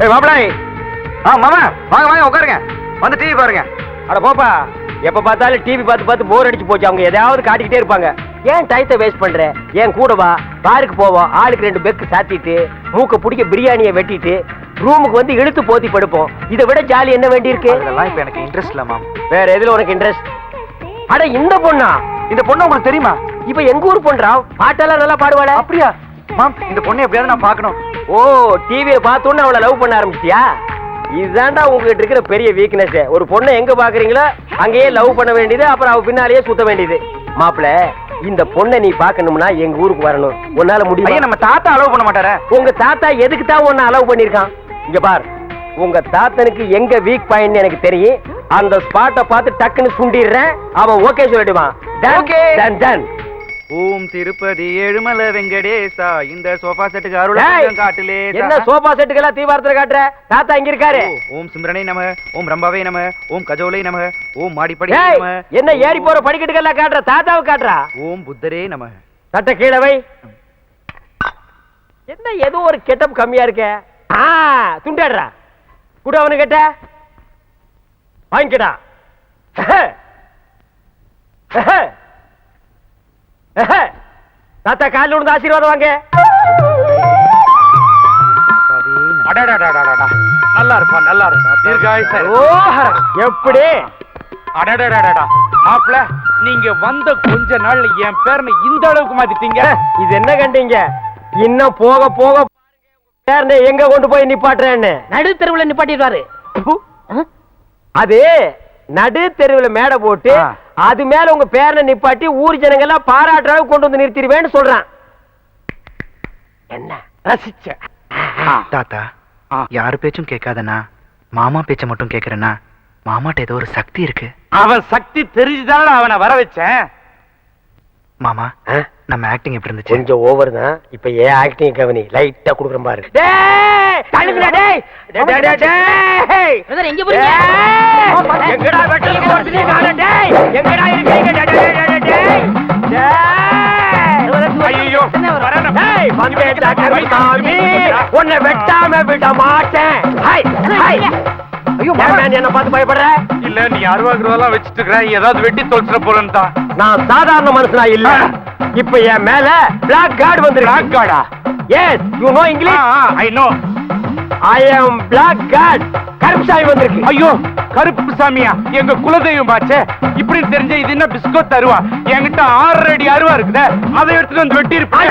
ஏய் மாப்பிளை, மாமா வாங்க வாங்க உட்காருங்க, வந்து டிவி பாருங்க. அட போப்பா, எப்ப பார்த்தாலும் டிவி பார்த்து பார்த்து போர் அடிச்சு போச்சு. அவங்க எதையாவது காட்டிக்கிட்டே இருப்பாங்க. ஏன் டயத்தை வேஸ்ட் பண்ற? ஏன் கூட வா, பாருக்கு போவோம். ஆளுக்கு 2 பெக்கு சாத்திட்டு மூக்க பிடிக்க பிரியாணியை வெட்டிட்டு ரூமுக்கு வந்து இழுத்து போத்தி படுப்போம். இதை விட ஜாலி என்ன வேண்டி இருக்கு? அதெல்லாம் இப்ப எனக்கு இன்ட்ரெஸ்ட் இல்ல மாம். வேற எதுல உனக்கு இன்ட்ரெஸ்ட்? அட இந்த பொண்ணா? இந்த பொண்ணு உங்களுக்கு தெரியுமா? இப்ப எங்க ஊர் பொண்ணா? பாட்டெல்லாம் நல்லா பாடுவாளே. அப்படியா மாம்? இந்த பொண்ணு எப்படியாவது நான் பார்க்கணும். ஓ, டிவியை பார்த்தோன்னு அவளை லவ் பண்ண ஆரம்பிச்சியா? இதுதான்டா உங்ககிட்ட இருக்கிற பெரிய வீக்னஸ். ஒரு பொண்ணை எங்க பாக்குறீங்களோ அங்கேயே லவ் பண்ண வேண்டியது, அப்புறம் அவ பின்னாலேயே சுத்த வேண்டியது. மாப்பிள, இந்த பொண்ணை நீ பாக்கணும்னா எங்க ஊருக்கு வரணும். உன்னால முடியும்? நம்ம தாத்தா அலோவ் பண்ண மாட்டாரே. உங்க தாத்தா எதுக்கு தான் உன்னை அலோவ் பண்ணிருக்கான்? இங்க பார், உங்க தாத்தனுக்கு எங்க வீக் பாயிண்ட் எனக்கு தெரியும். அந்த ஸ்பாட்டை பார்த்து டக்குன்னு சுண்டிடுறேன். அவன் ஓகே சொல்லிடுவான். Done done. ஓம் திருப்பதி ஏழுமலை வெங்கடேசா, இந்த சோஃபா செட்டுக்கு அருள் காட்டுலே. என்ன சோஃபா செட்டுக்கெல்லாம் தீவாரத்துல காட்டுற? தாத்தா இங்க இருக்காரு. ஓம் சிம்ரனை நம, ஓம் ரம்பாவே நம, ஓம் கஜோலை நம, ஓம் மாடிப்படி நம. என்ன ஏறி போற படிக்கட்டுக்கெல்லாம் காட்டுற? தாத்தாவை காட்டுறா. ஓம் புத்தரே நம. சட்ட கீழே வை. என்ன ஏதோ ஒரு கெட்டப் கம்மியா இருக்க? துண்டாடுறா. கூட அவனு கேட்ட வாங்கிக்கடா. தாத்தா காலில் விழுந்து ஆசீர்வாதம் வாங்க. நல்லா இருப்பா, நல்லா இருப்பா. எப்படி? அடடடடா மாப்பிள, நீங்க வந்த கொஞ்ச நாள்ல என் பேரனை இந்த அளவுக்கு மாத்திட்டீங்க. இது என்ன கண்டீங்க? இன்னும் போக போக பேரனை எங்க கொண்டு போய் நிப்பாட்டுறேன்னு நடு தெருவுல நிப்பாட்டிடுவாரு. அது நடு தெருவுல மேடை போட்டு அது மேல உங்க பேரனை நிப்பாட்டி ஊர் ஜனங்க எல்லாம் பாராட்டுற அளவுக்கு கொண்டு வந்து நிறுத்திடுவேன்னு சொல்றான். என்ன ரசிச்ச? தாத்தா, யாரு பேச்சும் கேட்காதனா, மாமா பேச்ச மட்டும் கேக்குறேன்னா, மாமாட்ட ஏதோ ஒரு சக்தி இருக்கு. அவன் சக்தி தெரிஞ்சுதானே அவனை வர வச்சேன். மாமா, நம்ம ஆக்டிங் எப்படி இருந்துச்சு? கொஞ்சம் ஓவர் தான். இப்ப ஏன் ஆக்டிங் கவனி, லைட்டா குடுக்குறேன் பாரு. உன்னை வெட்டாம விட மாட்டேன். என்ன பார்த்து பயப்படுற? இல்ல, நீ 60 ரூபாய் வச்சிட்டு இருக்க, ஏதாவது வெட்டி தொலைச்சிட போறேன்னு தான். நான் சாதாரண மனுஷனா இல்ல. இப்ப என் மேல பிளாக் கார்டு வந்து. பிளாக் கார்டா? Yes, you know English? I know. I am black card. Karuppu Sami வந்திருக்கு. ஐயோ, கருப்பு சாமியா? எங்க குலதெய்வம் பாச்சே. இப்படி தெரிஞ்ச இது என்ன பிஸ்கோத் அருவா? என்கிட்ட 6 அடி அருவா இருக்குதே, அதை எடுத்துட்டு வந்து வெட்டி இருப்பேன்.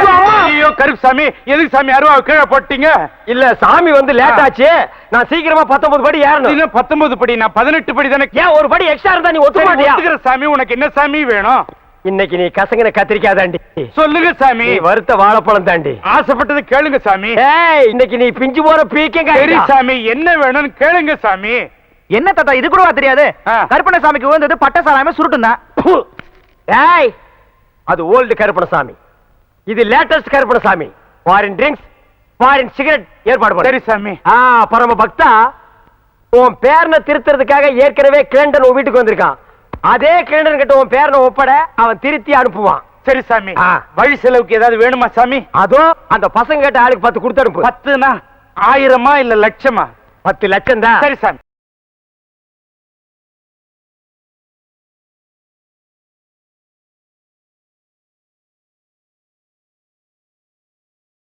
ஐயோ கருப்பு சாமி, எதுக்கு சாமி அருவாவை கீழே போட்டீங்க? இல்ல, சாமி வந்து லேட் ஆச்சு. நான் சீக்கிரமா 19 படி ஏறணும். 19 படி? நான் 18 படி தானே. ஏன் ஒரு படி எக்ஸ்ட்ரா இருந்தா நீ ஒத்துக்க மாட்டியா? ஒத்துக்கிற சாமி. உனக்கு என்ன சாமி வேணும்? இன்னைக்கு நீ கசங்கின கத்திரிக்காய் தாண்டி. சொல்லுங்க சாமி. வறுத்த வாழைப்பழம் தாண்டி. ஆசைப்பட்டது கேளுங்க சாமி. இன்னைக்கு நீ பிஞ்சு போற பீக்கங்க. சரி சாமி, என்ன வேணும்னு கேளுங்க சாமி. என்ன தாத்தா, இது கூட தெரியாது? கருப்பண சாமிக்கு வந்தது பட்ட சாராம சுருட்டும் தான். அது ஓல்டு கருப்பண சாமி, இது லேட்டஸ்ட் கருப்பண சாமி. ஃபாரின் ட்ரிங்க்ஸ், ஃபாரின் சிகரெட் ஏற்பாடு பண்ணு. சரி சாமி. பரம பக்தா, உன் பேரனை திருத்துறதுக்காக ஏற்கனவே கிளண்டன் உன் வீட்டுக்கு வந்திருக்கான். அதே கிளண்டன் கிட்ட உன் பேரனை ஒப்பட, அவன் திருத்தி அனுப்புவான். சரி சாமி. வழி செலவுக்கு ஏதாவது வேணுமா சாமி? அதோ அந்த பசங்க கிட்ட ஆளுக்கு 10 கொடுத்து அனுப்பு. 10னா 1000மா இல்ல லட்சமா? 10 லட்சம் தான். சரி சாமி.